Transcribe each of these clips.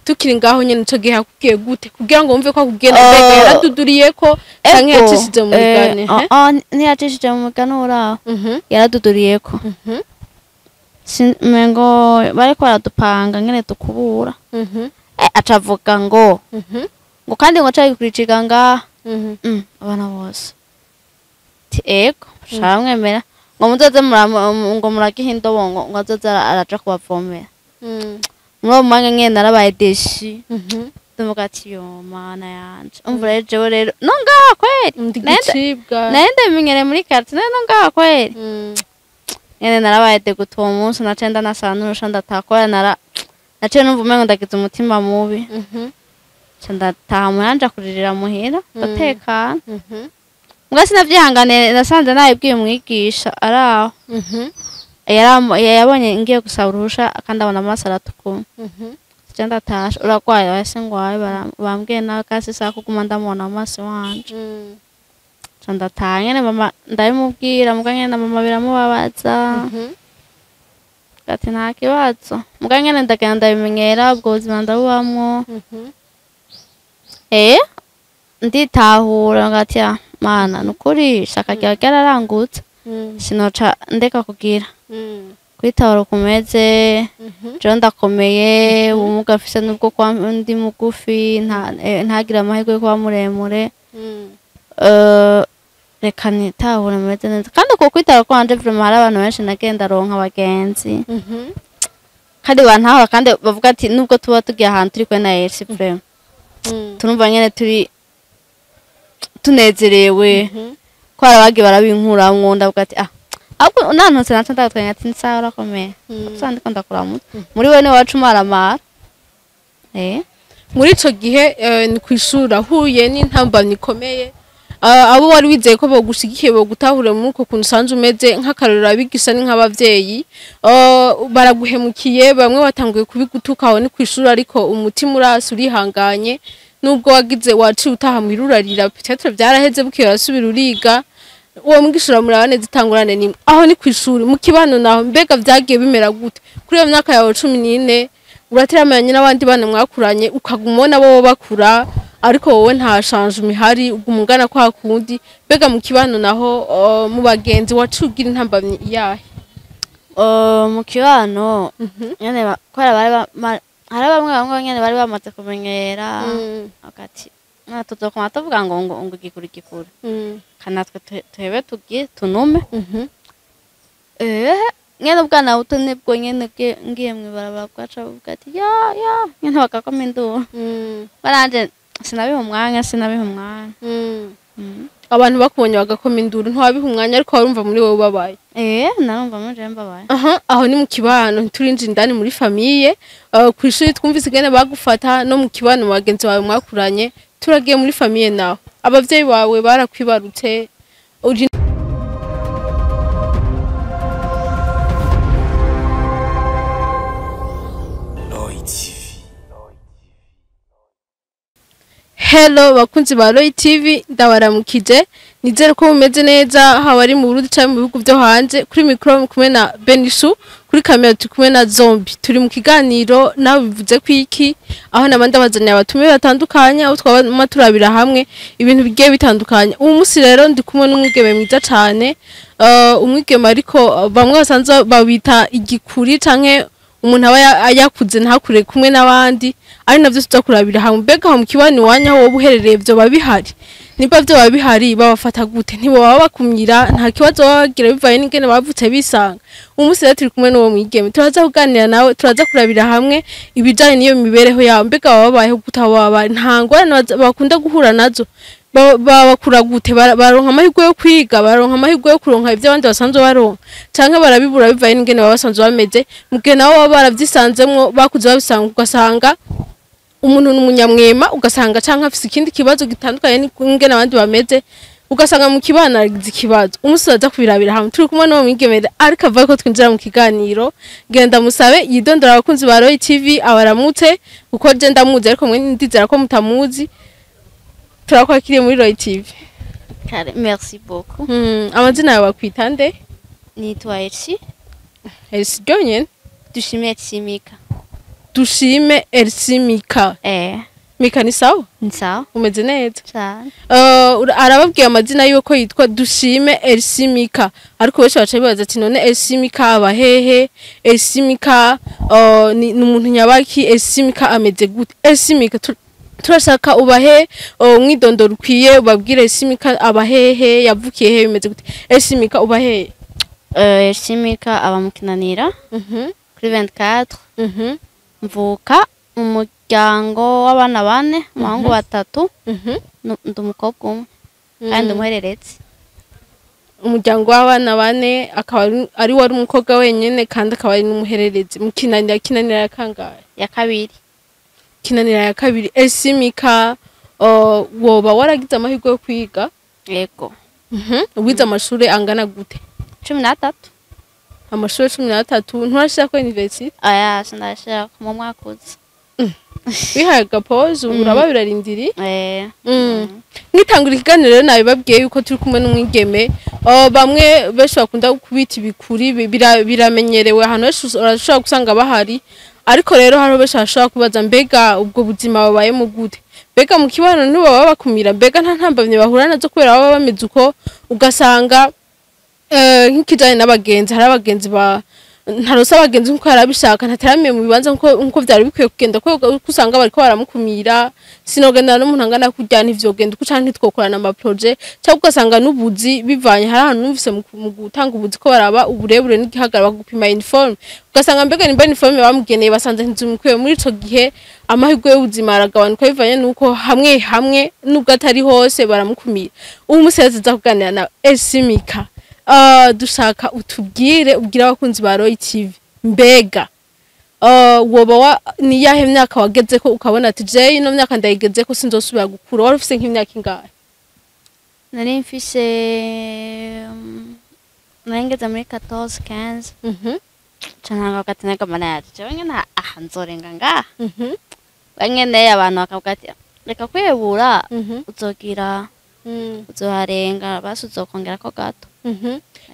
tukiri ngaho nyene ico gihe yakubwiye gute kugira ngo wumve ko akugenda mbega yaraduduriye ko canke yacishije mu migani ntiyacishije mu migani uraho yaraduduriye ko mengo bariko baradupanga ngene tukubura acavuga ngo kandi ngo cari kuriciga ngaha abana bose ti ego shamwemera ngo muzoze ngo muragiha indobo ngo azoze araja kubavomera muri uwo mwanya nyene narabaye deshi ndavuga ati yo mana yanje umva rero jewe rero no ngaha kweri naye ndabimenyere muri quartier no ngaha kweri nyene narabaye deguta uwo munsi naciye ndanasanurusha ndatakora naciye numva umengo ndagize umutima mubi ndataha muranja kuririra muhira ndatekana mbwa sinavyihanganiye nasanze nabibwiye umwigisha araho yabonye ngiye gusaba uruhusha kandi abona amaso aratukura ndatasha uragwaye wese ngwaye bambwiye nawe kasi saa kuguma ndamubona amaso wanje ndataha nyene mama ndabimubwira mbwa nyene na mama biramubabaza ati nta kibazo mbwa nyene ndagenda ndabimenyera ubwo buzima ndabubamwo nditahura ngati mana nukuri shaka ryawe ryararangutse sinoca ndeka kugira kwitahura kumeze jewe ndakomeye ubumuga mfise nubwo kuba ndi mugufi ntagira amahirwe yo kuba muremure reka nitahure meze neza kandi uko kwitahura kwanje vraiment hari abantu benshi nagenda ronka abagenzi kandi bantahura kandi bavuga ati nubwo tuba tugiye ahantu turi kumwe na Elsie vraiment turumva nyene turi tunezerewe ko arabagiye barabinkuramwo ndavuga ati ahubwo nantose natandakanye ati nsaho urakomeye sandiko ndakuramutse muri we ni wacu maramara muri ico gihe ni kwishura ahuye n'intambamyi ikomeye abo wari wizeye ko bogushigikiye bogutahure muri uko kuntu usanzwe umeze nk'akarorero abigisha ni nk'abavyeyi baraguhemukiye bamwe batanguye kubigutukaho ni kwishura ariko umutima urasi urihanganye nubwo wagize waciye utaha mu irurarira peut-être byaraheze bukiye rasubira uriga uwo mugishura muri abane zitangurane nimwe aho ni kwishuri mu kibano naho mbega vyagiye bimera gute kuri iyo myaka yawe 14 urateramanye n'abandi bana mwakuranye ukagumona bo bakura ariko wowe nta change mihari ugumungana kwa kundi mbega mu kibano naho mu bagenzi wacugira intambamye iyahe mu kibano nyene kwara bari hari bamwe nyene bari bamaze kumenyera akati natuzokoma tuvuga ngo igikuri kanatwe tuhebe tugiye tunume nyene ubwana buto nibwo nyene ngiye mwibarabara bwaca bavuga ati ya nyene bakakoma induru baranje sinabiha umwanya abantu bakubonye bagakoma induru ntiwabiha umwanya ariko warumva muri wowe ubabaye narumva muri je mbabaye aho ni mu kibano turinje indani muri famille kwishuri twumvise gene bagufata no mu kibano mu bagenzi bawe mwakuranye turagiye muri famille naho abavyeyi bawe barakwibarutse Hello bakunzi ba Roy TV ndabaramukije nizere ko mumeze neza hawa ari mu Burundi cyangwa mu bihugu byo hanze kuri micro kumwe na Benishu kuri kamera tukumwe na Zombie turi mu kiganiro nawe bivuze kwiki aho nabandi bazanye abatumiwe batandukanye aho twaba turabira hamwe ibintu bigiye bitandukanye ubu musi rero ndi kumwe n'umwigeme mwiza cyane umwigeme ariko bamwe basanzwe babita igikuri canke umuntu aba yakuze ntakure kumwe n'abandi ari navyo tuza kurabira hamwe mbega mu kibani wanya wo buherereye byo babihari niba byo babihari babafata gute ntibo baba bakumyira nta kibazo bagira bivaye n'ingene bavutse bisanga umunsi rero turi kumwe n'uwo mwigeme turaza kuganira nawe turaza kurabira hamwe ibijanye niyo mibereho yawe mbega babayeho gutababa ntangwa bakunda guhura nazo bakura gute baronka amahirwe yo kwiga baronka amahirwe yo kuronka ivyo abandi basanzwe baronka canke barabibura bivaye n'ingene basanzwe bameze mugihe nabo baravyisanzemwo bakuze babisanga ugasanga umuntu n'umunyamwema ugasanga canke afise ikindi kibazo gitandukanye n'ingene abandi bameze ugasanga mu kibana agize ikibazo umusaza kubirabira hamwe turi kumwe no mwigemera ariko avuga ko twinjira mu kiganiro genda musabe yidondora abakunzi ba Roy TV abaramutse uko je ndamuzi ariko mwe ndizera ko mutamuzi turakwakiriye muri Roy TV. Kare merci beaucoup. Amazina yawe bakwita nde? Nitwa Elsie. Elsie Jonyen. Dushimiye Tsimika. Dushime Elsie Mika. Mika ni sawa? Ni sawa. Umeze neza? Cyane. Arababwiye amazina yuko yitwa Dushime Elsie Mika. Ariko benshi baca bibaza ati none Elsie Mika aba hehe? Elsie Mika ni umuntu nyabaki? Elsie Mika ameze gute? Elsie Mika turashaka ubahe umwidondoro ukwiye ubabwire Elsie Mika aba hehe? Yavukiye he? Bimeze gute? Elsie Mika uba hehe? Elsie Mika aba mu Kinanira. Kuri 24. Mvuka mu muryango w'abana bane, umuhungu batatu, ndi umukobwa umwe, kandi umuhereretse. Umuryango w'abana bane akaba ari wari umukobwa wenyene kandi akaba ari n'umuhererezi. Mu Kinanira ya kangahe? Ya kabiri. Kinanira ya kabiri. Elsie Mika woba waragize amahirwe yo kwiga? Yego. Wize amashuri angana gute? 13. Amashuri 13. Nturashaka ko university? Aya sindashaka mu mwaka uza. Bihaye gapoze uraba birarindiri? Nitangura ikiganiro rero nabibabwiye yuko turi kumwe n'umwigeme. Bamwe benshi bakunda kubita ibikuri biramenyerewe ahantu urashobora gusanga bahari. Ariko rero hariho benshi bashobora kubaza mbega ubwo buzima babaye mu gute? Mbega mu kibano ntibaba bakumira? Mbega nta ntambamye bahura nazo kubera baba bameze uko ugasanga nk'ikijanye n'abagenzi hari abagenzi ntarosa abagenzi nkuko yarabishaka ntataramiye mu bibanza nkuko byari bikwiye kugenda ko usanga bariko baramukumira sinogenda n'umuntu angana kujyana ivyogenda uko canke twokorana ama projet cyangwa ugasanga n'ubuzi bivanye hari ahantu numvise mu gutanga ubuzi ko baraba uburebure n'igihagara bagupima uniforme ugasanga mbega nimba uniforme bamugeneye basanze ntizumukwiye muri ico gihe amahirwe y'ubuzima aragabanuka bivanye nuko hamwe nubwo atari hose baramukumira ubu museze kuganira na Elsie Mika. Dushaka utubwire ubwira abakunzi ba Roy TV mbega woba ni yahe myaka wageze ko ukabona ati je ino myaka ndayigeze ko sinzosubira gukura wari ufise nk'imyaka ingahe? Nari mfise narengeza muri 14 15. Cananga gateneka mana yaje ngena nzorenga ngaha. Banyene abantu bakavuga ati reka kwebura uzogira uzoharenga basi uzokongera ko gato.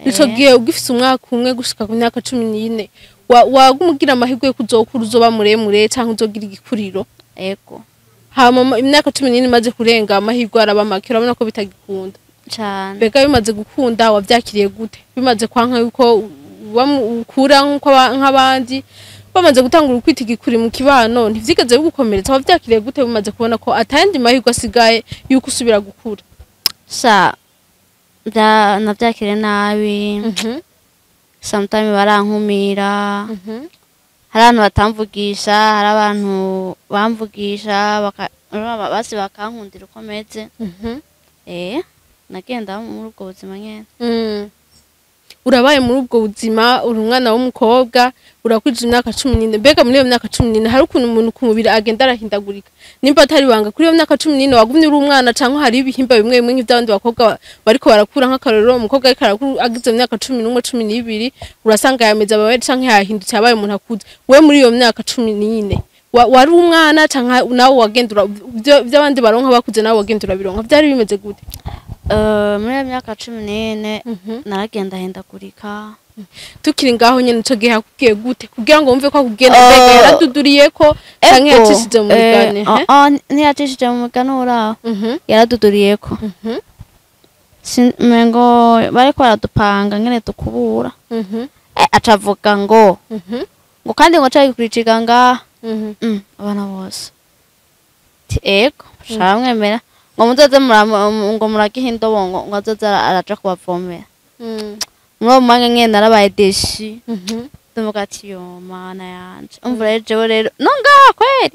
Ico gihe ugifise umwaka umwe gushika ku myaka 14 wagumugira amahirwe yo kuzokura uzoba muremure canke uzogira igikuriro? Ego. Hama imyaka 14 imaze kurenga amahirwe araba make urabona ko bitagikunda cyane. Bega bimaze gukunda wavyakiriye gute? Bimaze kwanka yuko ukura nkuko nk'abandi bamaze gutangura kwita igikuri mu kibano ntivyigeze bigukomeretsa wavyakiriye gute bimaze kubona ko atandi mahirwe asigaye yuko usubira gukura? Navyakire nabi. Sometimes barankumira. Hari abantu batamvugisha, hari abantu bamvugisha basi bakankundira uko meze. Nagenda muri ubwo buzima nyene. Urabaye muri ubwo buzima uri umwana w'umukobwa urakwije imyaka 14 mbega muri iyo myaka 14 hari ukuntu umuntu kumubiri agenda arahindagurika nimba atari banga kuri iyo myaka 14 wagumye uri umwana canke hari ibihimba bimwe bimwe nk'ivy'abandi bakobwa bariko barakura nk'akarero umukobwa ariko arakura agize imyaka 11 12 urasanga yameze abawe canke yahindutse abaye umuntu akuze we muri iyo myaka 14 wari umwana canke nawe wagendura by'abandi baronka bakuze nawe wagendura bironka byari bimeze gute? Muri iyo myaka 14 naragenda hindagurika. Tukiri ngaho nyene ico gihe hakubwiye gute kugira ngo wumve ko akugenda mbega yaraduduriye ko canke yacishije mu migani? Ntiyacishije mu migani uraho yaraduduriye ko mengo bariko baradupanga ngene tukubura acavuga ngo kandi ngo cari kuriciga ngaha abana bose ego shamwemera ngo muzoze ngo muragihe indobo ngo azoze araja kubavomera. Muri mwanya ngene narabaye deshi. Ndumuga ati yo mana yanje umva rero jewe rero no ngaha kweri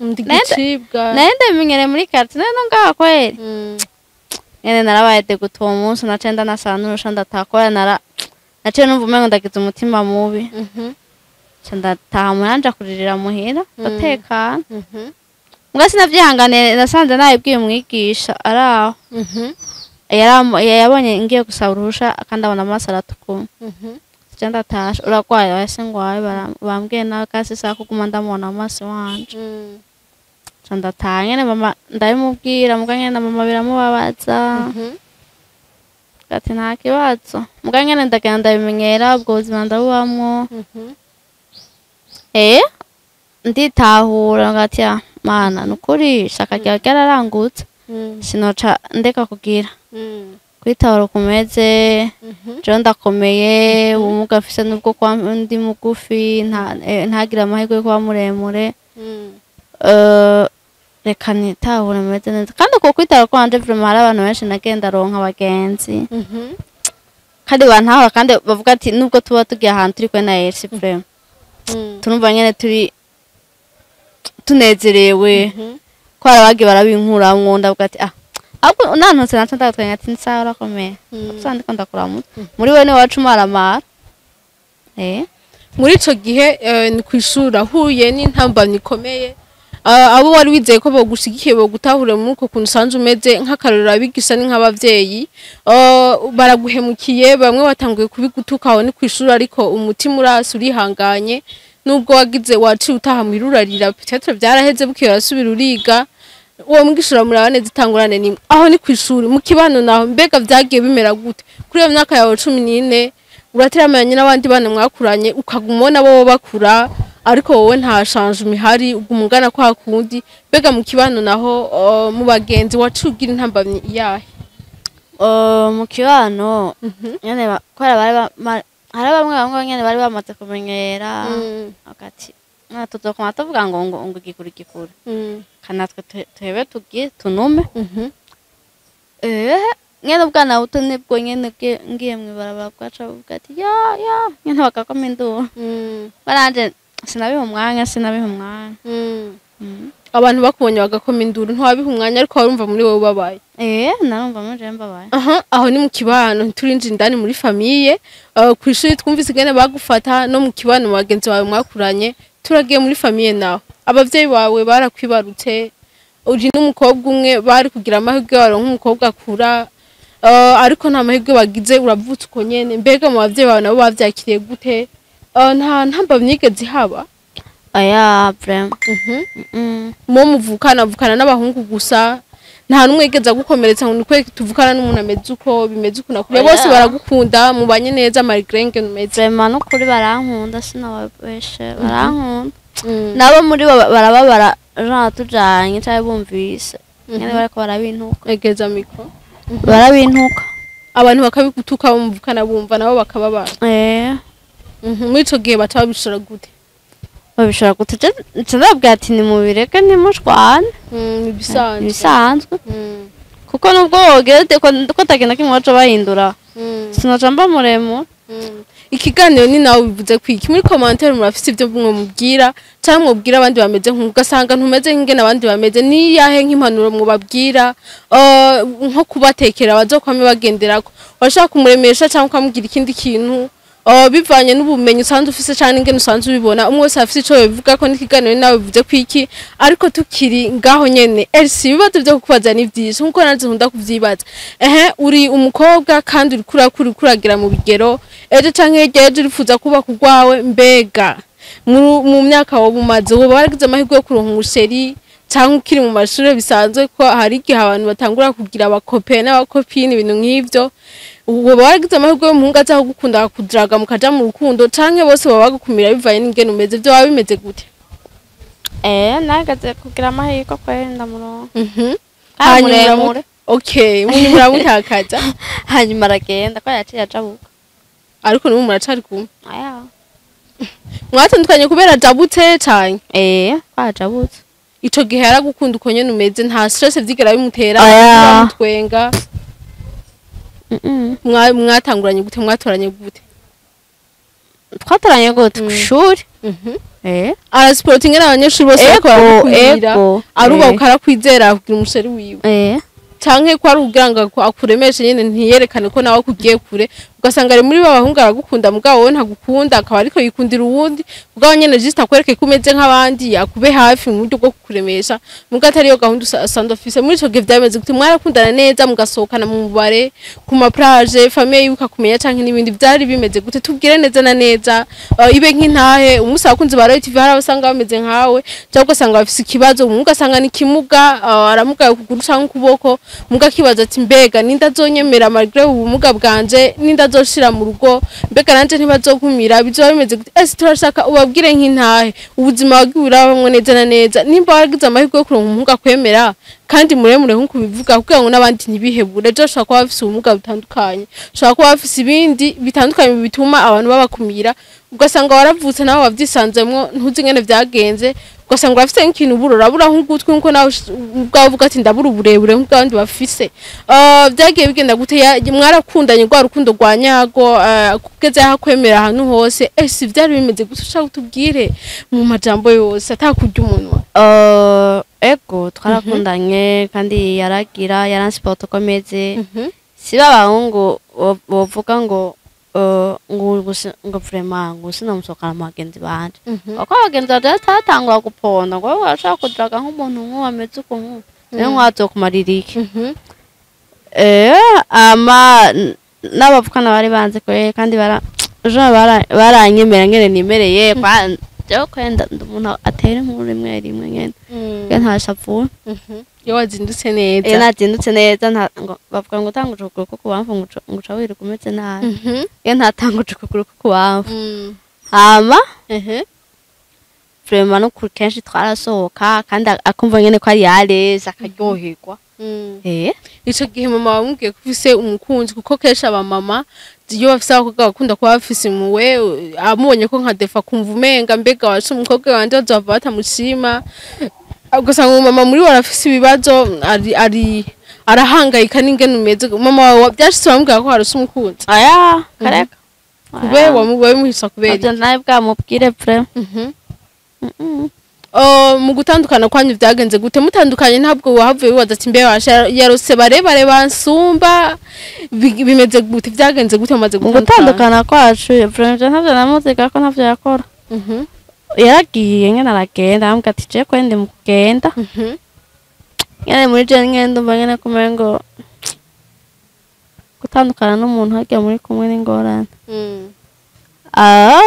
nende menyere muri quartier no ngaha kweri ngene narabaye de gutwa umunsi nacenda nasanura shanda takora naciye numva umengo ndagize umutima mubi. Shanda tamuranja kuririra muhira ndatekana. Mwasi navyihangane nasanze nayibwiye umwigisha araho. Yabonye ngiye gusaba uruhusha kandi abona amaso aratukura. Cyenda tasha uragwaye wese ngwaye bambwiye na kasi saa kuguma ndamubona amaso wanje. Cyanda tanyene mama ndabimubwira muganye na mama biramubabaza. Ati nta kibazo muganye ndagenda ndabimenyera ubwo buzima ndabubamwo. nditahura ngati ya mana nukuri shaka ryawe ryararangutse sinoca ndeka kugira kwitahura kumeze jewe ndakomeye ubumuga mfise nubwo kuba ndi mugufi ntagira amahirwe yo kuba muremure reka nitahure meze neza kandi uko kwitahura kwanje vraiment hari abantu benshi nagenda ronka abagenzi kandi bantahura kandi bavuga ati nubwo tuba tugiye ahantu turi kwe na Elsie vraiment turumva nyene turi tunezerewe ko arabagiye barabinkuramwo ndavuga ati ahubwo nanonse naca ndatwenga ati nsaho urakomeye gusa ndiko ndakuramutse muri we ni wacu maramara muri ico gihe ni kwishuri ahuye n'intambamyi ikomeye abo wari wizeye ko bogushigikiye bogutahure muri uko kuntu usanzwe umeze nk'akarorero abigisha ni nk'abavyeyi baraguhemukiye bamwe batanguye kubigutuka aho ni kwishuri ariko umutima urasi urihanganye nubwo wagize waciye utaha mu irurarira peut-être byaraheze bukiye urasubira uriga uwo mugishura murabane zitangurane nimwe aho ni kwishuri mu kibano naho mbega vyagiye bimera gute kuri iyo myaka yawe 14 urateramanye n'abandi bana mwakuranye ukagumona bo bakura ariko wowe nta change mihari ugumungana kwa kundi mbega mu kibano naho mu bagenzi wacugira intambamyi yahe mu kibano nyene kwara bari hari bamwe nyene bari bamaze kumenyera akati tuzokoma tuvuga ngo igikuru kanatwe twebe tugiye tunume nyene ubwana buto nibwo nyene ngiye mwibarabara bwaca buvuga ati ya nyene bakakoma induru baranje sinabiha umwanya abantu bakubonye bagakoma induru ntiwabiha umwanya ariko warumva muri wowe ubabaye narumva muri je mbabaye aho ni mu kibano turinjira indani muri famille kwishuri twumvise gene bagufata no mu kibano mu bagenzi bawe mwakuranye turagiye muri famille naho abavyeyi bawe barakwibarutse uri n'umukobwa umwe bari kugira amahirwe baronka umukobwa akura ariko nta mahirwe bagize uravutse uko nyene mbega mu bavyeyi bawe nabo bavyakiriye gute nta ntambamyi yigeze haba aya vraiment mo muvukana n'abahungu gusa nta numwe yigeze gukomeretsa ngo nikwe tuvukana n'umuntu ameze uko bimeze uko nakuriye bose baragukunda mubanye neza marigrenge numeze vraiment no kuri barankunda sinababeshe barankunda nabo muri barababara jean tujanye cyane bumvise nyene barako barabintuka egeza mikro barabintuka abantu bakabigutuka bumvukana bumva nabo bakababara muri ico gihe batabishora gute babishora gute ndababwira ati ni mubireke ntimushwane bisanzwe kuko nubwo wogeze ko tagenda kimwe wacu bahindura sinaca mba muremure ikiganiro ni nawe bivuze kwiki muri commentaire murafise ibyo mwe mubwira cyangwa mubwira abandi bameze nk'ugasanga ntumeze nk'ingene abandi bameze ni yahe nk'impanuro mubabwira nko kubatekera bazokwame bagenderako washaka kumuremesha cyangwa ukamubwira ikindi kintu bivanye n'ubumenyi usanzwe ufise cyane ingene usanzwe ubibona umwe wese afise ico bivuga ko n'ikiganiro nawe bivuze kwiki ariko tukiri ngaho nyene Elsie ibibazo byo kukubaza ni byinshi nkuko nanze nkunda kuvyibaza uri umukobwa kandi uri kuragira mu bigero ejo canke ejo urifuza kuba kugwawe mbega mu myaka wo bumaze wo baragize amahirwe yo kuronka umusheri cyangwa ukiri mu mashuri bisanzwe ko hari igihe abantu batangura kugira abakope n'abakopine ibintu nk'ivyo uwo baragize amahirwe y'umuhungu azaho gukunda kudraga mukaja mu rukundo canke bose baba bagukumira bivanye n'ingene umeze byo waba bimeze gute nagaze kugira amahirwe kwenda murongo hanyuma okay munyura mutakaza hanyuma aragenda ko yaciye ajabuka ariko n'ubu muracari kumwe aya mwatandukanye kubera jabutse cyane kwajabutse ico gihe yaragukunda uko nyene umeze nta stress vyigera bimutera mutwenga mwatanguranye gute mwatoranye gute twatoranye gute kwishuri arasporting n'abanyeshuri bose bakora aruba ukarakwizera kugira umusheri wiwe canke ko ari ugiranga akuremeshe nyene ntiyerekane ko nawe kugiye kure ugasanga ari muri babahungu aragukunda mugabo wowe ntagukunda akaba ariko yikundira uwundi mugabo nyene just akwereke kumeze nk'abandi yakube hafi mu buryo bwo kukuremesha mugabo atari yo gahunda usanda office muri ico gihe vyameze gute mwarakundana neza mugasohokana mu mubare ku ma plage famille yuka kumenya canke n'ibindi vyari bimeze gute tubwire neza na neza ibe nk'intahe umusi abakunzi ba Royal TV hari abasanga bameze nkawe cyangwa ugasanga bafise ikibazo ugasanga ni kimuga aramugaye kuguru canke ukuboko muga kibaza ati mbega ninda zonyemera malgré ubumuga bwanje ninda bazoshira mu rugo mbega nanje ntibazokumira bizoba bimeze gute ese turashaka ubabwire nk'intahe ubuzima wagiwira bamwe neza na neza nimba waragize amahirwe yo kuronka umuhungu akwemera kandi muremure nk'uko bivuga kugira ngo n'abandi ntibihebure ejo ushobora kuba bafise ubumuga butandukanye ushobora kuba bafise ibindi bitandukanye bituma abantu babakumira ugasanga waravutse nawe wavyisanzemwo ntuzi ingene vyagenze ugasanga urafise nk'ikintu urabura nk'ugutwi nkuko nawe ubwawe uvuga ati ndabura uburebure nk'ubwabandi bafise vyagiye bigenda gute mwarakundanye rwa rukundo rwa nyago kugeze aho akwemera ahantu hose ese vyari bimeze gute ushaka utubwire mu majambo yose atakurya umunwa ego twarakundanye kandi yaransipa ukomeze siba abahungu bovuga ngo vraiment ngo sinamusohokana mu bagenzi banje kuko abagenzi banje batatangura guponda ngo wowe urashaka kudiraga nk'umuntu nk'uwo ameze uko nk'uwo rero ntiwazokumarira iki ama n'abavukana bari banze kure kandi baranyemera ngene nimereye jewe kwenda umuntu atera inkuru rimwe nyene ntashavuye iyo wazindutse neza nazindutse neza bavuga ngo utanguje ukuguru ko kubamvu ngo uca wirirwa umeze nabi iyo ntatanguje ukuguru ko kubamvu hama vraiment no kenshi twarasohoka kandi akumva ngene ko ari yareza akaryoherwa ico gihe mama wamubwiye ko ufise umukunzi kuko kenshi abamama iyo bafise abakobwa bakunda kuba bafise impuhwe amubonye ko nka defa kumva umenga mbega wacu umukobwa wanje bazova batamushima ugasanga umumama muri we arafise ibibazo arahangayika n'ingene umeze mama wawe vyashitse wamubwira ko harose umukunzi aya kareka kube wamuhisa kubera ivyo nawe bwamubwire vraiment mu gutandukana kwanyu vyagenze gute mutandukanye ntabwo wahavuye wibaza ati mbe yarose barebare bansumba bimeze gute vyagenze gute mumaze gutandukana kwacu vraiment ntavyo namuzika ko ntavyo yakora yaragiye ngene aragenda ambwa ati je kwende mu kugenda ngene muri je ngende umva ngene kumengo gutandukana n'umuntu hagiye muri kumwe n'ingorane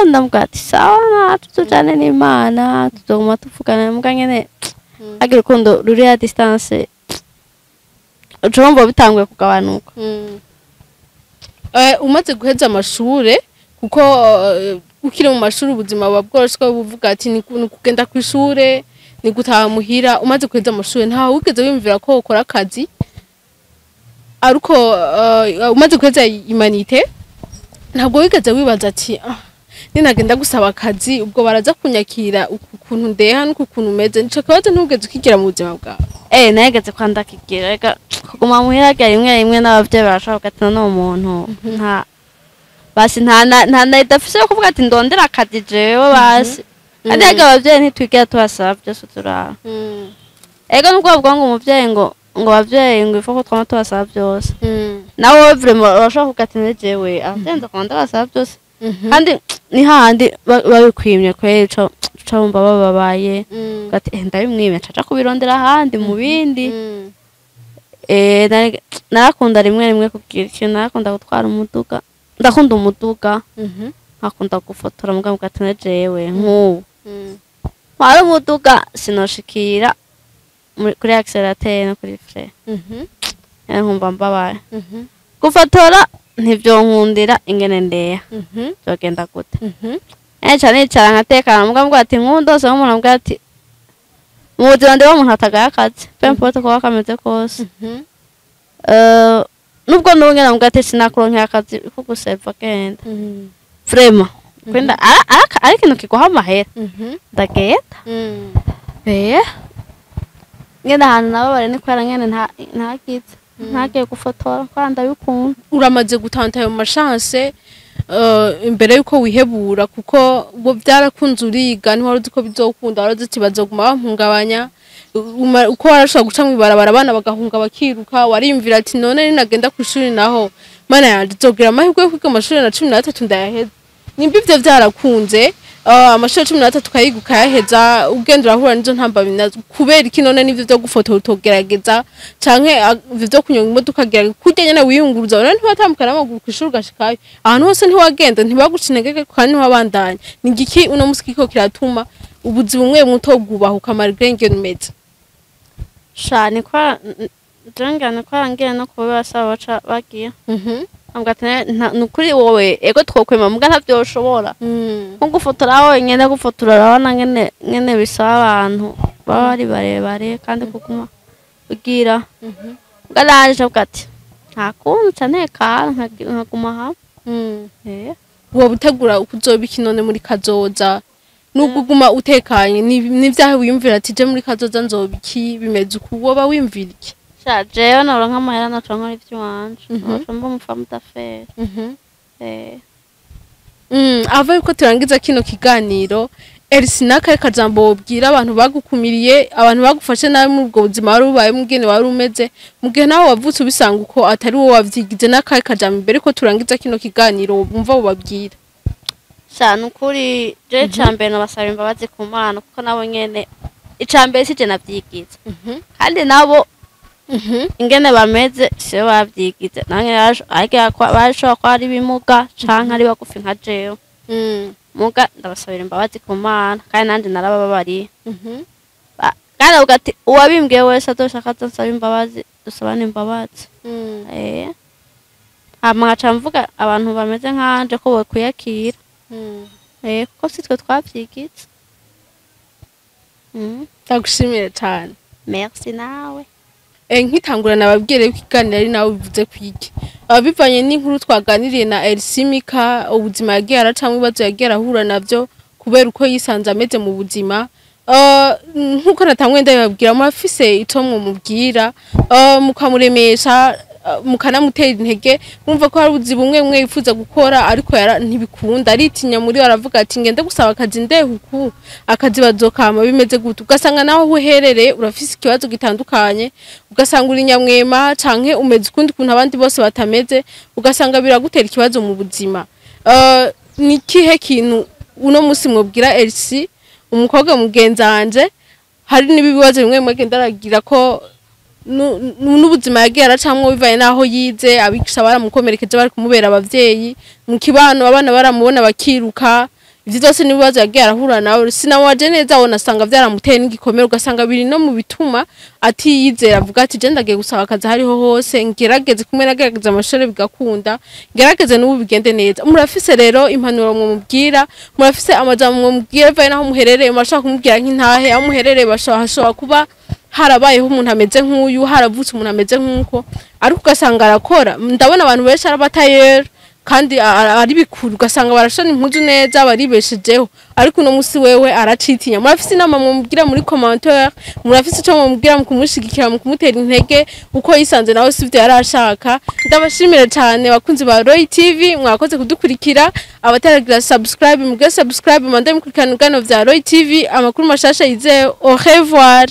ndambwa ati sawa tujane n'Imana tuzoguma tuvugana mbwa ngene agira urukundo ruri à distance urumva bitanguye kugabanuka umaze guheza amashure kuko ukiri mu mashuri ubuzima buba bworoshye buvuga ati ni kugenda ku ishure ni gutaha muhira umaze guheza amashure nta wigeze wimvira ko ukora akazi ariko umaze guheza imanite ntabwo wigeze wibaza ati ninagenda gusaba akazi ubwo baraza kunyakira ukuntu ndeha n'ukuntu umeze nico kabazo ntugeze ukigira mu buzima bwawe nageze kwanda kigira reka kuguma muhira rimwe n'abavyeyi barashaka gatana no muntu nta basi nta idafise yo kuvuga ati ndondera akazi jewe basi kandi abavyeyi ntitwigera tubasaba byose turara ego nubwo bavuga ngo umuvyeyi ngo abavyeyi ngo ifo ko twama tubasaba byose nawe vraiment urashaka kuvuga ati nejewe abavyeyi ndakunda basaba byose kandi ni handi babikwimye kweri co bumva bababaye gati ndabimwimye caca kubirondera handi mu bindi narakunda rimwe kugira ikintu narakunda gutwara umuduga ndakunda umuduga nkakunda gufotora mugabo gatene jewe nk'ubu ntwara umuduga sinoshikira kuri accélérateur no kuri frein nkumva mbabaye gufotora ntivyonkundira ingene ndeya byogenda gute nicara nkatekana mugabo ati nkundose nk'umuntu ambwira ati mu buzima ndiho umuntu atagaye akazi peu importe kuba kameze kose nubwo n'ubungene ambwira ati sinakuronkera akazi ko guseva genda vraiment kwenda ari ikintu kiguha amahera ndagenda ngenda ahantu nabo bari ni kubera ngene ntagize ntagiye gufotora kwa ndabikunda uramaze gutanta ayo mashance imbere yuko wihebura kuko bo byarakunze uriga ni wari uzi ko bizokunda wari uzi ati bazoguma bampungabanya uko warashobora guca mu ibarabara abana bagahunga bakiruka warimvira ati none ninagenda ku ishuri naho mana yanje nzogira amahirwe yo kwiga amashuri na 13 ndayaheza nimba ivyo vyarakunze amashuri 13 kayiga ukayaheza ugenda urahura nizo ntamba binazo kubera iki none nivyo byo gufotora utogerageza canke ivyo byo kunyonga imodoka gerageza kurya nyene wiyunguruza none ntiwatambuka n'amaguru ku ishuri gashikayo ahantu hose ntiwagenda ntibagucinegeke kandi ntiwabandanya ni igiki uno musiki ko kiratuma ubuzi bumwe muto bwubahuka margrenge numeze shani kwa drangana kwa ngene no kuba basaba baca bagiye ambwa ati nukuri wowe ego twokwema mbwa ntavyoshobora nko gufotora wenyene gufotora urabona ngene bisaba abantu baba bari barebare kandi kuguma ugira bwaraje avuga ati nta kuntu ca ntekana nkaguma hamwe woba utegura kuzobika none muri kazoza nubwo uguma utekanye n'ivyahe wiyumvira ati je muri kazoza nzobiki bimeze uku woba wiyumvira iki sha jewe noronka amahera noca nkora ivy'iwanje noca mba umufama d'affaires ava yuko turangiza kino kiganiro Elsie nakaye kajambo wobwira abantu bagukumiriye abantu bagufashe nabi muri ubwo buzima wari ubaye mugene wari umeze mugihe nawe wavutse ubisanga uko atari wowe wavyigize nakaye kajambo imbere ko turangiza kino kiganiro wumva wobabwira sha nukuri je icambere nabasaba imbabazi ku Mana kuko nabo nyene icambere sije navyigize kandi nabo ingene bameze siyo bavyigize nange bashobora kuba ari bimuga canke ari bagufi nka jewe muga ndabasabira imbabazi ku Mana kandi nanje narababariye kandi avuga ati uwabimbwiye wese azoshaka azansaba imbabazi dusabane imbabazi hama nkaca mvuga abantu bameze nkanje ko bokwiyakira kuko sitwe twavyigize ndagushimire cane merci nawe nkitangura nababwire ko ikiganiro ari nawe bivuze kwiki bivanye n'inkuru twaganiriye na Elsie Mika ubuzima yagiye aracamwe ibibazo yagiye arahura navyo kubera uko yisanze ameze mu buzima nkuko natangwe ndababwira murafise ico mumubwira mukamuremesha mukanamutera intege mwumva ko hari ubuzi bumwe yifuza gukora ariko ntibikunda aritinya muri aravuga ati ngende gusaba akazi ndehuku akazi bazokama bimeze gute ugasanga naho uherereye urafise ikibazo gitandukanye ugasanga uri nyamwema canke umeze ukundi kuntu abandi bose batameze ugasanga biragutera ikibazo mu buzima ni kihe kintu uno musi mwobwira Elsie umukobwa mugenzanje hari n'ibibazo bimwe mwagenda aragira ko n'ubuzima yagiye aracamwe bivaye naho yize abigisha baramukomerekeje bari kumubera abavyeyi mu kibano abana baramubona bakiruka ivyo byose nibibazo yagiye arahura nawe sinawaje neza wona sanga vyaramuteye n'igikomero ugasanga biri no mu bituma atiyizera avuga ati je ndagiye gusaba akazi hariho hose ngerageze kumwe nagerageza amashuri bigakunda ngerageze n'ubu bigende neza murafise rero impanuro mumubwira murafise amajambo mumubwira vaye naho muherereye mashaka kumubwira nk'intahe aho muherereye bashobora kuba harabayeho umuntu ameze nk'uyu haravutse umuntu ameze nk'uko ariko ugasanga arakora ndabona abantu benshi arabatayera kandi ari bikuru ugasanga barashona impuzu neza baribeshejeho ariko uno musi wewe aracitinya murafise inama mumubwira muri commentaire murafise ico mumubwira mu kumushigikira mu kumutera intege uko yisanze nawe sivyo yarashaka ndabashimira cyane bakunzi ba Roy TV mwakoze kudukurikira abataragira subscribe mugire subscribe mande mukurikirana vya Roy TV amakuru mashasha yize au revoir.